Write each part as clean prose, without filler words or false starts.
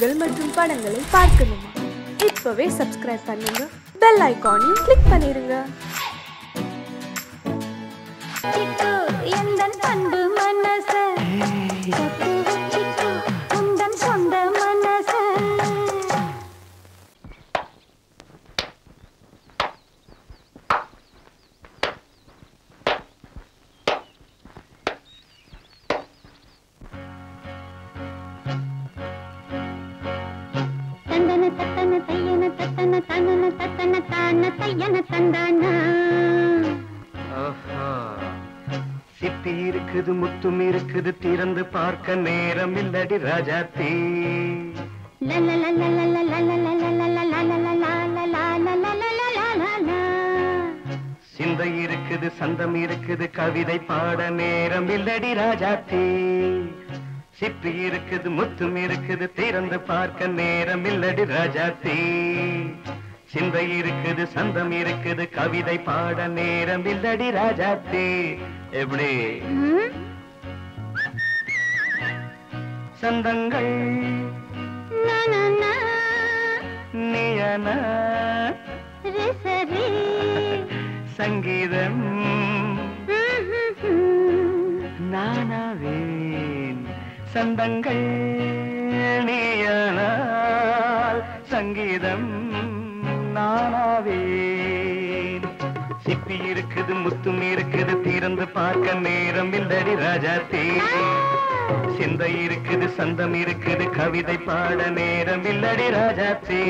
நிகழ்ச்சிகள் மற்றும் படங்களை பார்க்கணுமா? இப்பவே சப்ஸ்கிரைப் பண்ணுங்க, பெல் ஐகானையும் கிளிக் பண்ணிருங்க. சிப்பி இருக்குது, முத்தும் இருக்குது, திறந்து பார்க்க நேரம் இல்லடி ராஜாத்தி. சிந்தை இருக்குது, சந்தம் இருக்குது, கவிதை பாட நேரம் இல்லடி ராஜாத்தி. சிப்பி இருக்குது, முத்தும் இருக்குது, திறந்து பார்க்க நேரம் இல்லடி ராஜாத்தி. சிந்தை இருக்குது, சந்தம் இருக்குது, கவிதை பாட நேரம் இல்லடி ராஜாத்தி. எப்படி சந்தங்கள் நீயன சங்கீதம் நானாவேன். சந்தங்கள் நீயனால் சங்கீதம் நானாவேன். சிப்பி இருக்குது, முத்தும் இருக்குது, திறந்து பார்க்க நேரம் இல்லடி ராஜாத்தி. சிந்தை இருக்குது, சந்தம் இருக்குது, கவிதை பாட நேரம் இல்லடி Rajathi.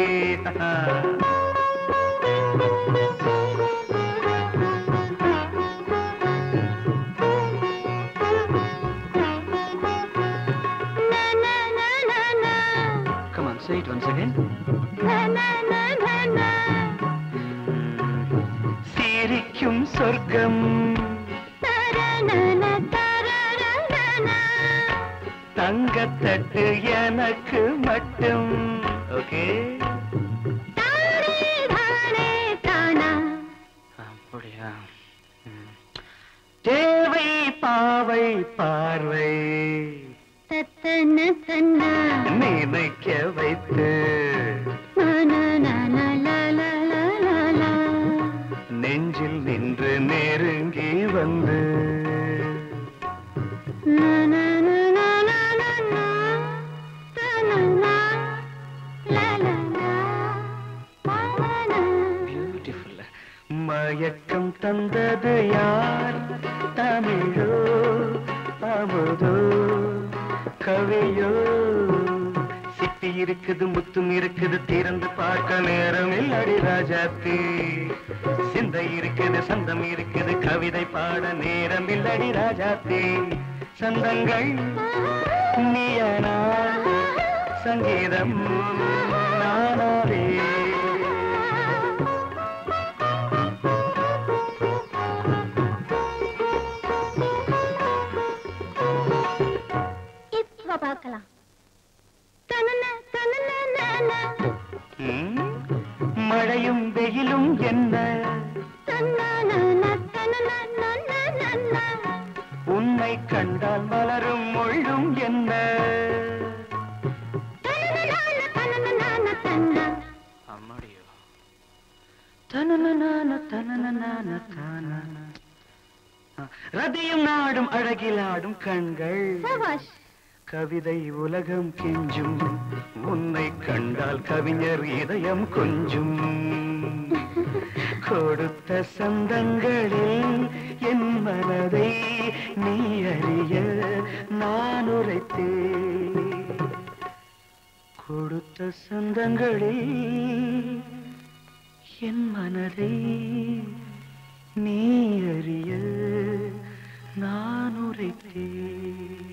Come on, say it once again. சிரிக்கும் சொர்க்கம் தங்கத்தட்டு எனக்கு மட்டும். ஓகே, அப்படியா? தேவை பாவை பார்வை நினைக்க வைத்து நெஞ்சில் நின்று நெருங்கி வந்து பியூட்டிஃபுல். மயக்கம் தந்தது யார்? தமிழோ அமுதோ கவியோ? சிப்பி இருக்குது, முத்தும் இருக்குது, திறந்து பார்க்க நேரம் இல்லடி ராஜாத்தி. சிந்தை இருக்குது, சந்தம் இருக்குது, கவிதை பாட நேரம் இல்லடி ராஜாத்தி. சந்தங்கள் நீயனா சங்கீதம் நானாவே. இப்ப பார்க்கலாம். மழையும் வெயிலும் என்ன, உன்னை கண்டால் மலரும் மொழியும் என்ன. அம்மாடியோ ரதியும் நாடும் அழகிலாடும் கண்கள், கவிதை உலகம் கெஞ்சும், உன்னை கண்டால் கவிஞர் இதயம் கொஞ்சும். கொடுத்த சந்தங்களில் என் மனதை நீ அறிய நான் உரைத்தேன். கொடுத்த சந்தங்களில் என் மனதை நீ அறிய நான் உரைத்தேன்.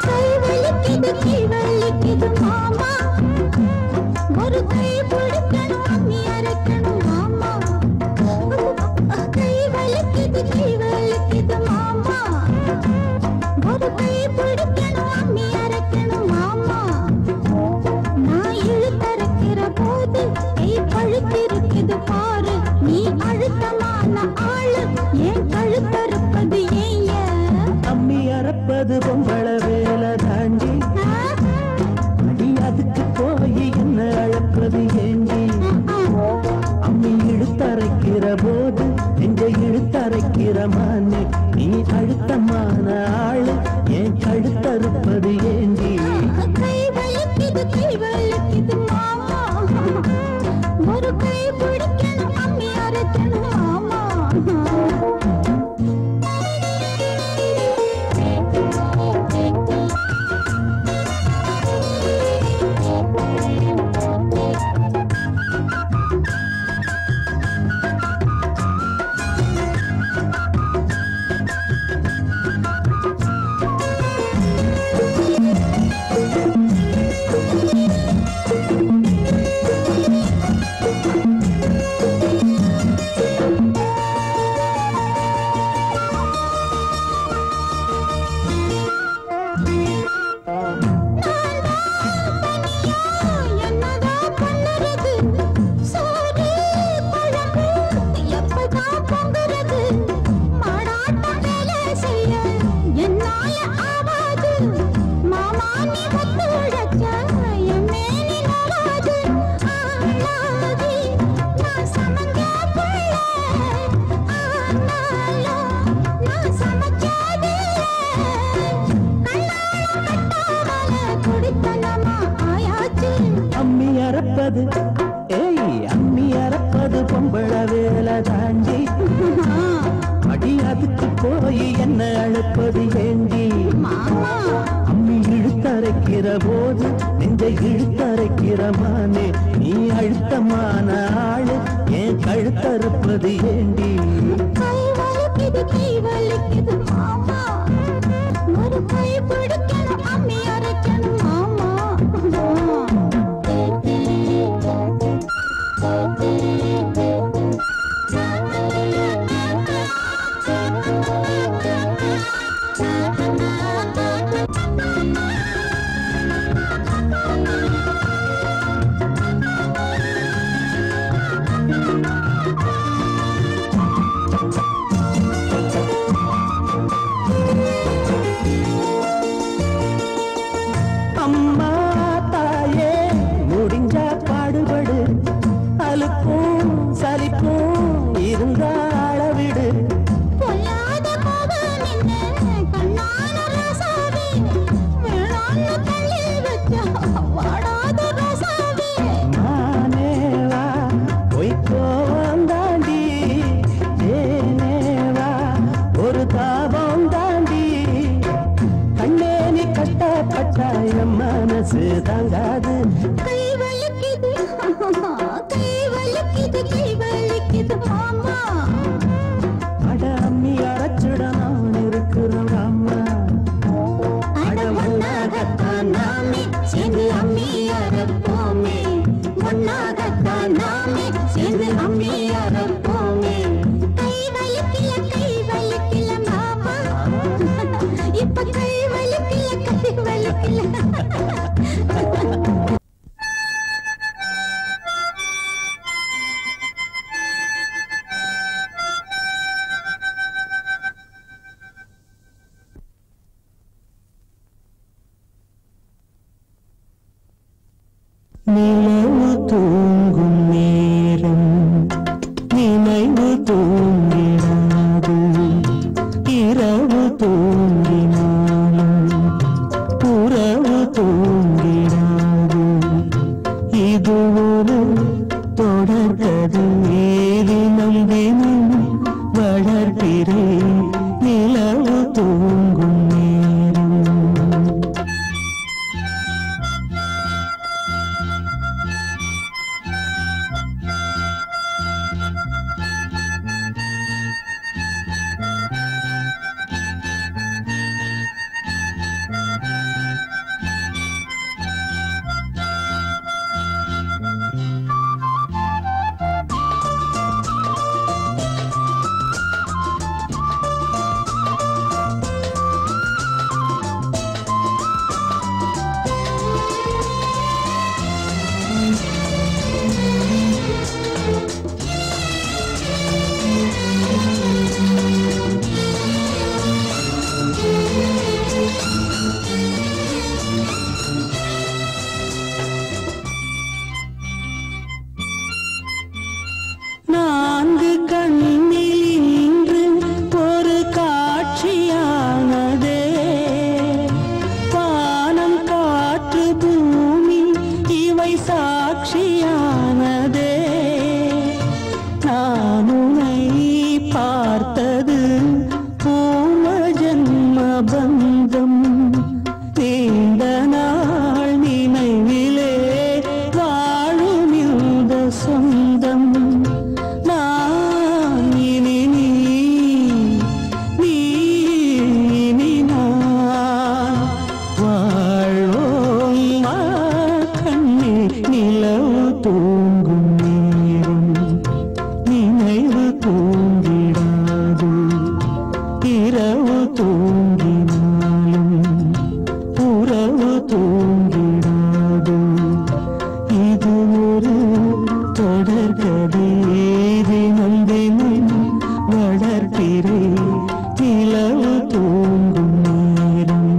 கை வலிக்குது, கை வலிக்குது மாமா, ஒரு கை பிடிக்கணும், அம்மி அரைக்கணும் மாமா. கை வலிக்குது, கை வலிக்குது மாமா, ஒரு கை பிடிக்கணும், அம்மி அரைக்கணும் மாமா. நான் இழுத்தரைக்கிற போது கை பழுத்திருக்குது பாரு, நீ அழுத்தமான ஆளு, ஏன் கழுத்தறுப்பது ஏன்? அம்மியார் அறப்பது பொம்பள வேலை தாண்டி அடி அதுக்கு போய் என்ன அழப்பது ஏண்டி அம்மி இழுத்தரைக்கிற போது நெஞ்ச இழுத்தரைக்கிற மானே நீ அழுத்தமான ஆளு என் கழுத்தறுப்பது ஏண்டி கை வலிக்குது மாமா ஒரு கை பிடிக்கணும் அம்மி அரைக்கணும் மாமா அம்மி அறப்பது பொம்பள வேலை தாண்டி அடி அதுக்கு போய் என்ன அழுப்பது ஏண்டி அம்மி இழுத்தரைக்கிற போது நெஞ்ச இழுத்தரைக்கிற மானே நீ அழுத்தமான ஆளு என் கழுத்தறுப்பது ஏண்டி கை வலிக்குது மாமா ஒரு கை பிடிக்கணும் அம்மி அரைக்கணும் மாமா அம்மா தாயே முடிஞ்சா பாடுபடு அலுப்பும் சலிப்பும் இருந்தா அளவிடு பொல்லாத கோபம் கண்ணான ரசாவே வேளாண் தள்ளில் வச்சா வாடாத ரசாவே நானேவா பொய்க்கோவம் தாண்டி ஏனேவா ஒரு தாபம் தாண்டி கண்ணே நீ கஷ்டப்பட்டா என் மனசு தாங்காது கை வலிக்குது மாமா அட அம்மி அரைச்சிட நான் இருக்கிறோம் அம்மா அட ஒன்னாகத்தான் நாமே சேர்ந்து அம்மி அரைப்போமே ஒன்னாகத்தான் நாமே சேர்ந்து அம்மி அரைப்போமே கை வலிக்கல மாமா இப்ப கை வலிக்கல நிலவு தூங்கும் நேரம் நினைவு தூங்கிடாது இரவு தூங்கினாலும் உறவு தூங்கிடாது இது ஒரு தொடர்கதை தினம் தினம் வளர்கிறேன் நிலவு தூங்கும் நேரம் பந்தம் நீண்ட நாள் நினைவிலே வாழும் இந்த சொந்தம் நான் இனி நீ இனி நான் வாழ்வோம் வா கண்ணே நிலவு தூங்கும் நேரம் நினைவு தூங்கிடாது இரவு தூங்கினாலும் உறவு தூங்கிடாது இது ஒரு தொடர்கதை தினம் தினம் வளர்ப்பிறை நிலவு தூங்கும் நேரம்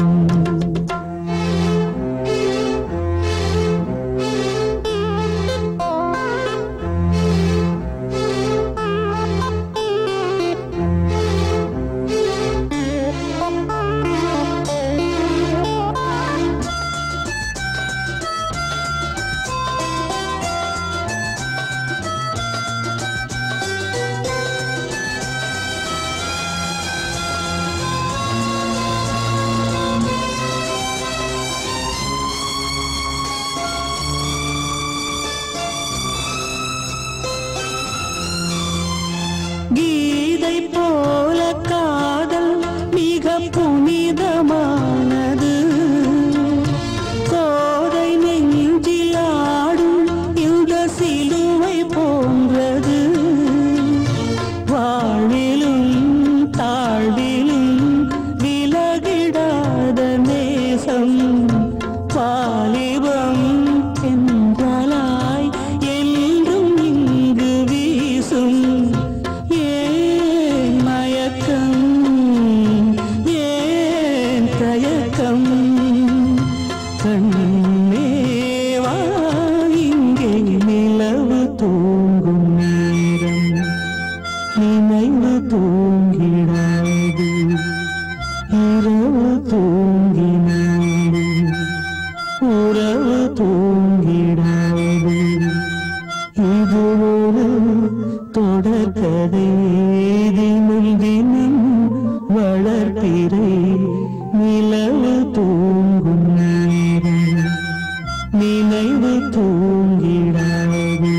கீதை போல காதல் மிக புனிதமானது கோதை நெஞ்சில் ஆடும் இந்த சிலுவை போன்றது வாழ்விலும் தாழ்விலும் விலகிடாத நேசம் வாலிபம் என்றாலாய் என்றும் இங்கு வீசும் ஏன் மயக்கம் ஏன் தயக்கம் கண்ணே வா இங்கே நிலவு தூங்கும் நேரம் நினைவு தூங்கிடாது இரவு தூங்கினாலும் உறவு தூங்கிடாது இது ஒரு தொடர்கதை தினம் தினம் வளர்ப்பிறை நிலவு தூங்கும் நேரம் நினைவு தூங்கிடாது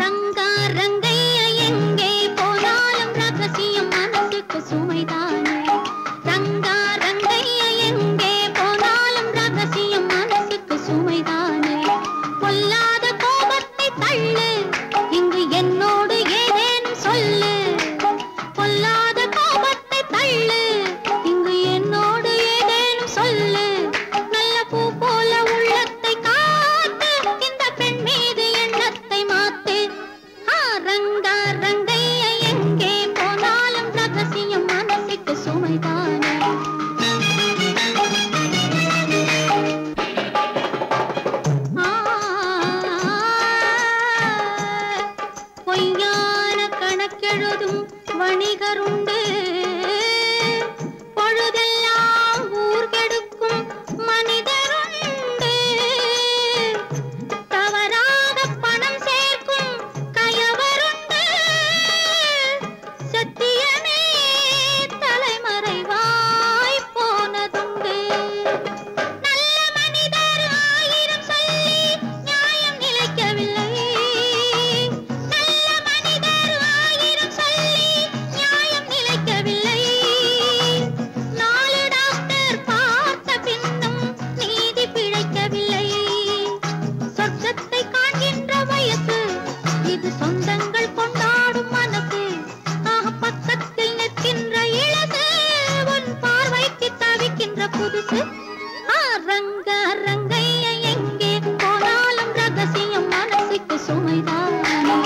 ரங்கா ரங்கை நிகருண்டு பொழுதெல்லாம் ஊர் கெடுக்கும் மனிதருண்டு தவறாக பணம் சேர்க்கும் கயவருண்டு சத்தியமே தலைமறைவாய் போனதுண்டு நல்ல மனிதர் ஆயிரம் சொல்லி நியாயம் நிலைக்கவில்லை நல்ல மனிதர் ஆயிரம் சொல்லி நியாயம் நிலைக்கவில்லை 4 டாக்டர் பார்த்த பின்னும் நீதி பிழைக்கவில்லை சொர்க்கத்தை காண்கின்ற வயசு இது சொந்தங்கள் கொண்டாடும் மனசு பக்கத்தில் நிற்கின்ற இளசு உன் பார்வைக்கு தவிக்கின்ற புதுசு ரங்க ரங்கைய எங்கே போனாலும் ரகசியம் மனசுக்கு சுமைதானே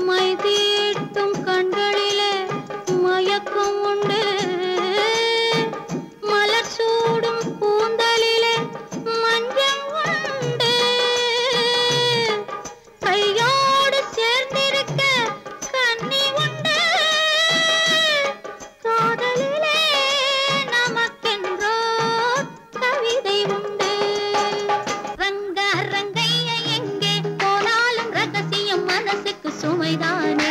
மை தீட்டும் கண்களிலே மயக்கம் உண்டு மலர் சூடும் கூந்தலிலே மஞ்சள் உண்டு கையோடு சேர்ந்திருக்க கண்ணி உண்டு காதலிலே நமக்கென்றோ கவிதை உண்டு ரங்க ரங்கைய எங்கே போனாலும் ரகசியம் மனசுக்கு சுமைதானே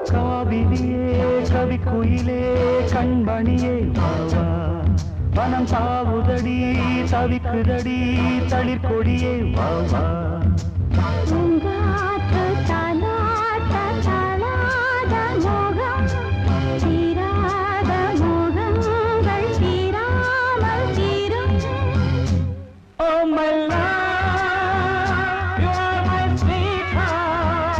காவிரியே கவிக்குயிலே கண்மணியே வாவா வனம் சாவுதடி தவிக்குதடி தளிர்கொடியே வாவா Oh my love, you are my sweetheart.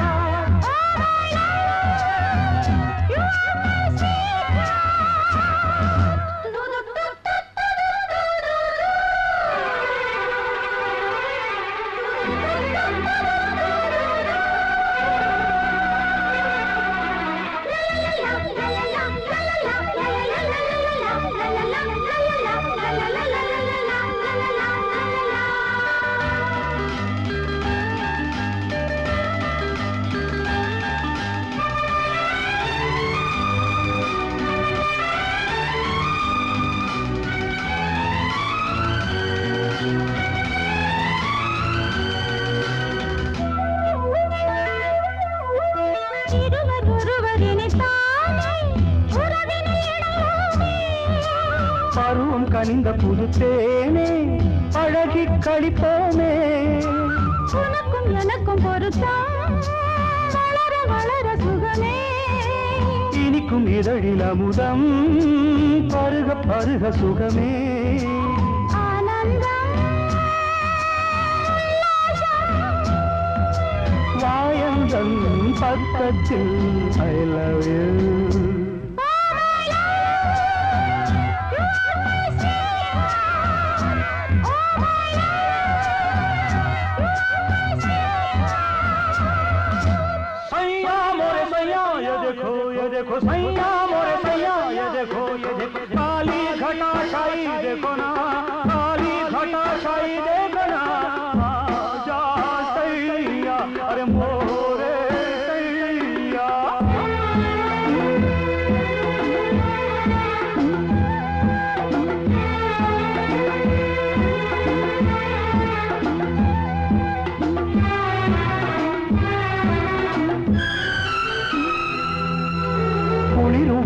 பருவம் கனிந்த புது தேனே அழகி கழிப்போமே உனக்கும் எனக்கும் பொருத்தம் வளர வளர சுகமே இனிக்கும் இதழில் அமுதம் பருக பருக சுகமே ஆனந்தம் வாயந்தன் பக்கத்தில் I love you. देखो सैया मोरे सैया ये देखो काली घटा शाही देखो ना काली घटा शाही देखो ना जा सैया अरे मोरे सैया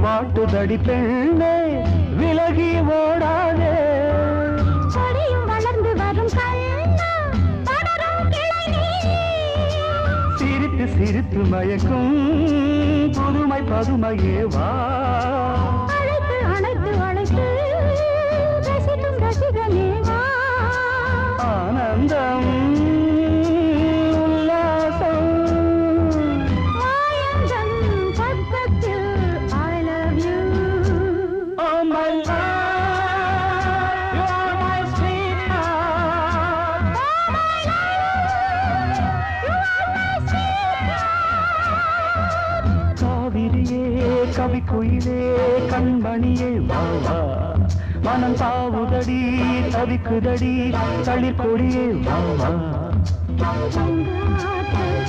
வாட்டுதடி பெண்ணே விலகி ஓடாதே கொடியும் வளர்ந்து வரும் கண்ணா தொடரும் கிளை நீ சிரித்து சிரித்து மயக்கும் புதுமை பதுமையே வா அழைத்து அழைத்து அழைத்து ரசிக்கும் ரசிகனே வா ஆனந்தம் உல்லாசம் ஆயந்தம் பக்கத்தில் I love you Oh my love, you are my sweetheart. Oh my love, you are my sweetheart காவிரியே கவிக்குயிலே கண்மணியே வா வா மனம் தாவுதடி தவிக்குதடி தளிர் கொடியே வா வா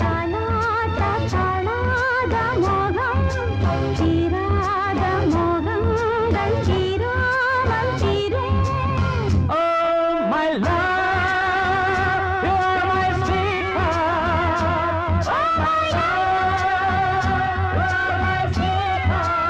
தானாத தானாத மோகம் தீராத மோகங்கள் தீராமல் தீரும் Oh my love, you are my sweetheart. Oh my love, you are my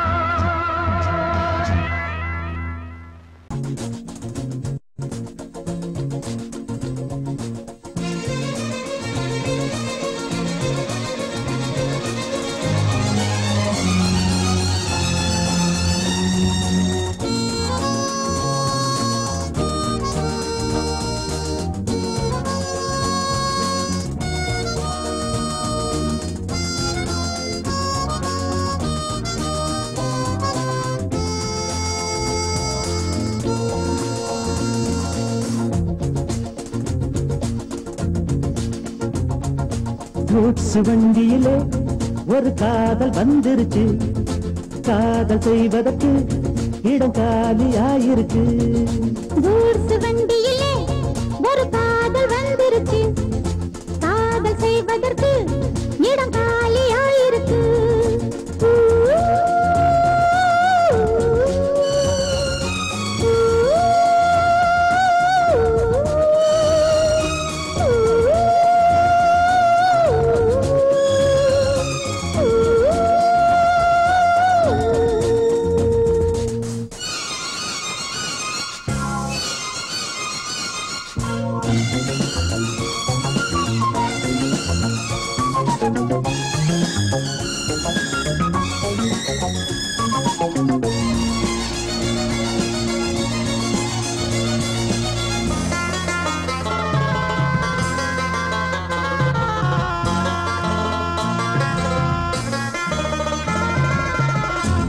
goods வண்டியிலே ஒரு காதல் வந்துருச்சு காதல் செய்வதற்கு இடம் காலியாயிருக்கு கூட்ஸ் வண்டியிலே ஒரு காதல் வந்துருச்சு காதல் செய்வதற்கு இடம் காலியாயிருக்கு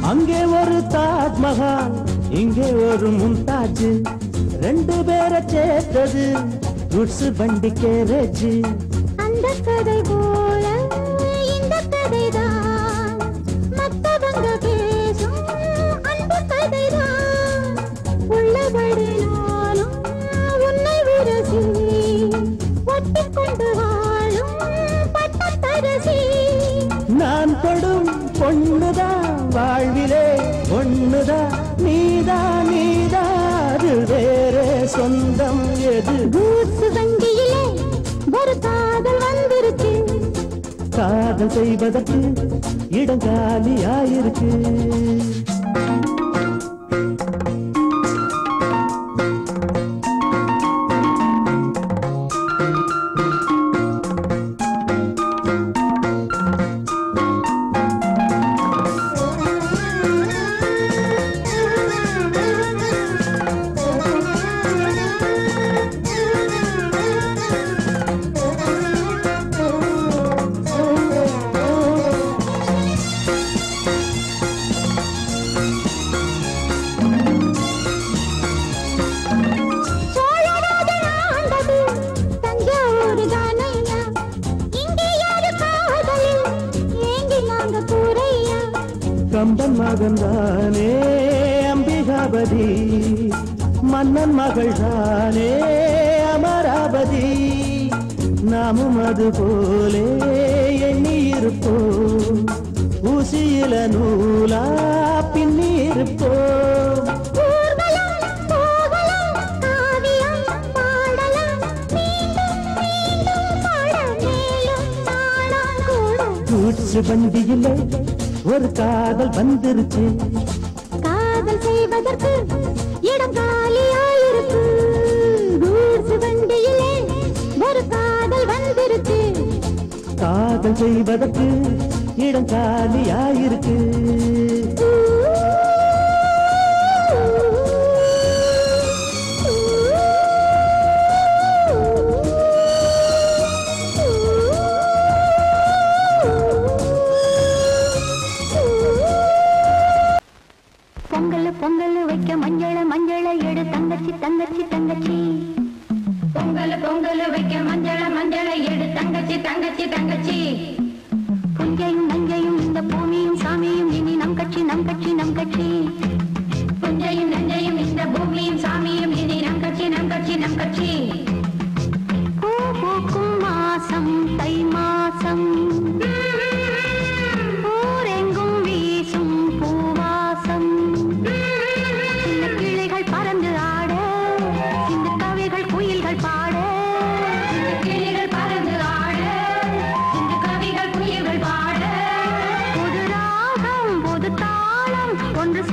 அங்கே ஒரு தாஜ்மஹால் இங்கே ஒரு மும்தாஜ் ரெண்டு பேரை சேர்த்தது குட்ஸ் வண்டி கேரேஜ் அந்த கதை போல இந்த கதைதான் மத்தவங்க பேசும் அந்த கதைதான் உள்ளபடி நானும் உன்னை விரசி ஒட்டிக்கொண்டு வாழும் பட்டத்தரசி நான் தொடும் பொண்ணுதான் வாழ்விலே ஒண்ணுதான் நீதான் நீதாது வேறே சொந்தம் எது கூட்ஸ் வண்டியிலே ஒரு காதல் வந்துருச்சு காதல் செய்வதற்கு இடம் காலியாயிருக்கு கம்பன் மகன்தானே அம்பிகாபதி மன்னன் மகள்தானே அமராபதி நாமும் அது போலே எண்ணி இருப்போம் ஊசியில நூலா பின்னி இருப்போம் கூட்ஸ் வண்டியிலே ஒரு காதல் வந்துருச்சு காதல் காதல் செய்வதற்கு இடம் காலியாயிருக்கு. கூட்ஸ் வண்டியிலே ஒரு காதல் வந்திருக்கு. காதல் செய்வதற்கு இடம் காலியாயிருக்கு. பொங்கல் பொங்கல் வைக்க மஞ்சள மஞ்சள எடு தங்கச்சி தங்கச்சி தங்கச்சி. பொங்கல் பொங்கல் வைக்க மஞ்சள மஞ்சள எடு தங்கச்சி தங்கச்சி தங்கச்சி. புஞ்சையும் நஞ்சையும் இந்த பூமியும் சாமியும் இனி நம் கட்சி நம் கட்சி நம் கட்சி. புஞ்சையும் நஞ்சையும் இந்த பூமியும் சாமியும் இனி நம் கட்சி நம் கட்சி நம் கட்சி. பூ பூக்கும் மாசம் தை மாசம். ஊரெங்கும் வீசும் பூவாசம். சின்ன கிளைகள் பறந்து ஆட சிந்து கவிகள் குயில்கள் பாட. சின்ன கிளைகள் பறந்து ஆட சிந்து கவிகள் குயில்கள் பாட. புது ராகம் புது தாளம் ஒன்று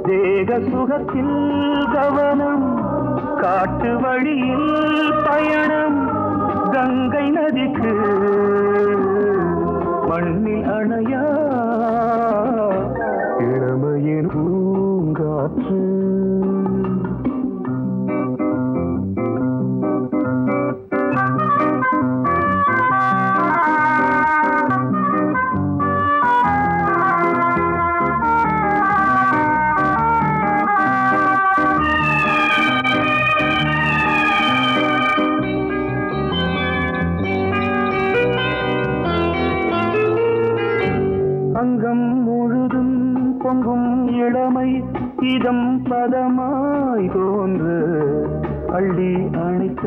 தேக சுகத்தில் கவனம் காட்டு வழியில் பயணம் கங்கை நதிக்கு மண்ணில் அணையா இளமையின் பூங்காற்று அங்கம் முழுதும் பொங்கும் இளமை இதம் பதமாய் தோன்று அள்ளி அணைத்த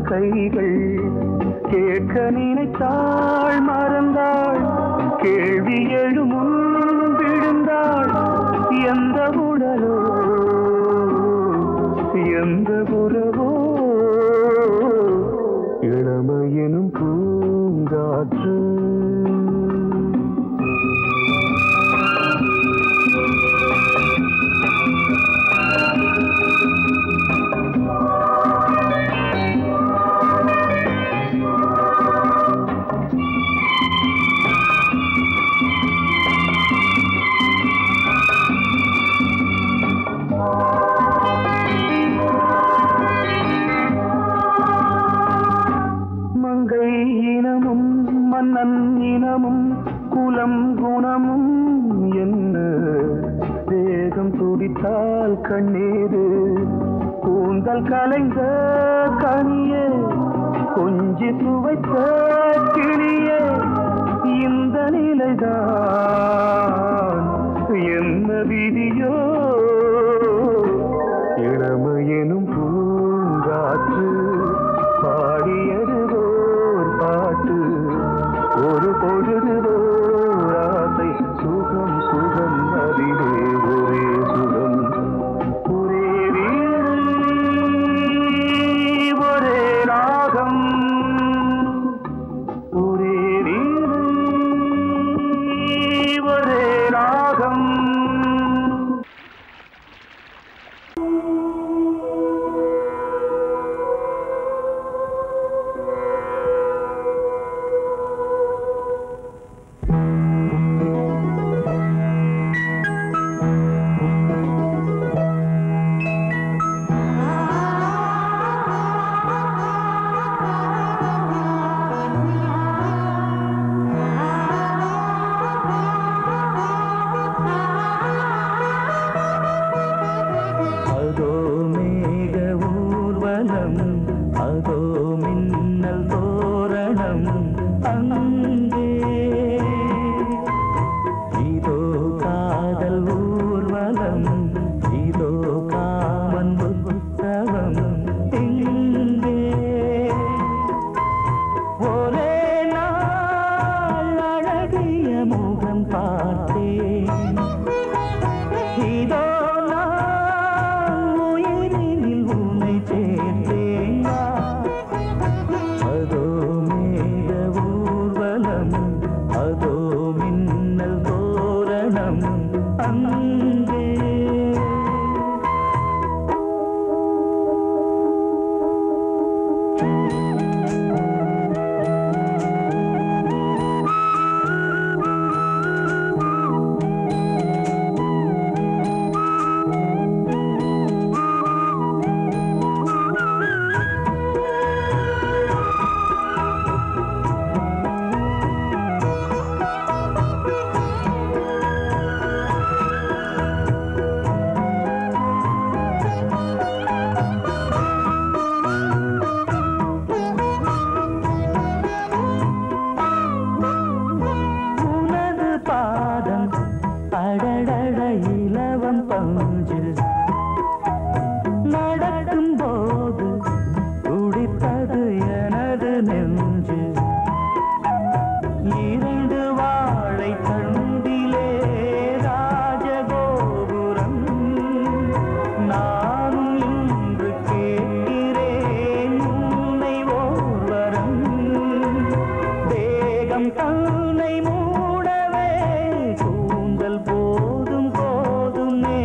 கைகள் கேட்க நினைத்தாள் மறந்தாள் கேள்வி எழுமுன் விழுந்தாள் எந்த உடலோ எந்த உறவோ இளமையெனும் பூங்காற்று மன்னன் இனமும் குலம் குணமும் என்ன தேகம் துடித்தால் கண்ணீரு கூந்தல் கலைந்த கனியே கொஞ்சி சுவைத்த கிளியே இந்த நிலைதான் என்ன விதியோ இளமையெனும் பூங்காற்று பாடியதுவோர் பாட்டு ஒரு பொழுதுவோர் ஆசை சுகம் சுகம் அதிலே ஒரே சுகம் ஒரே வீடு ஒரே ராகம் ஒரே வீடு ஒரே ராகம் தன்னை மூடவே கூந்தல் போதும் போதுமே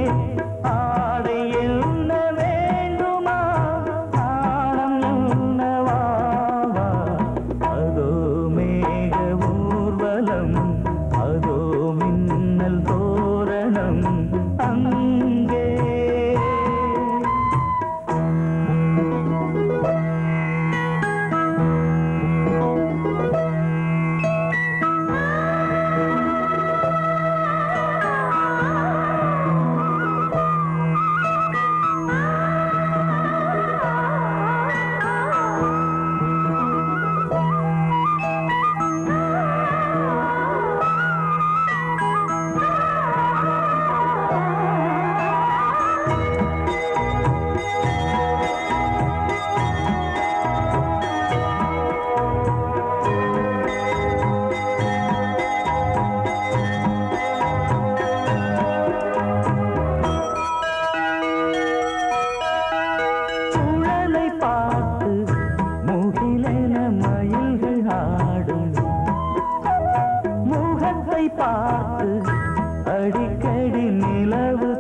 தோரணம் அங்கே. பார்த்து அடிக்கடி நிலவு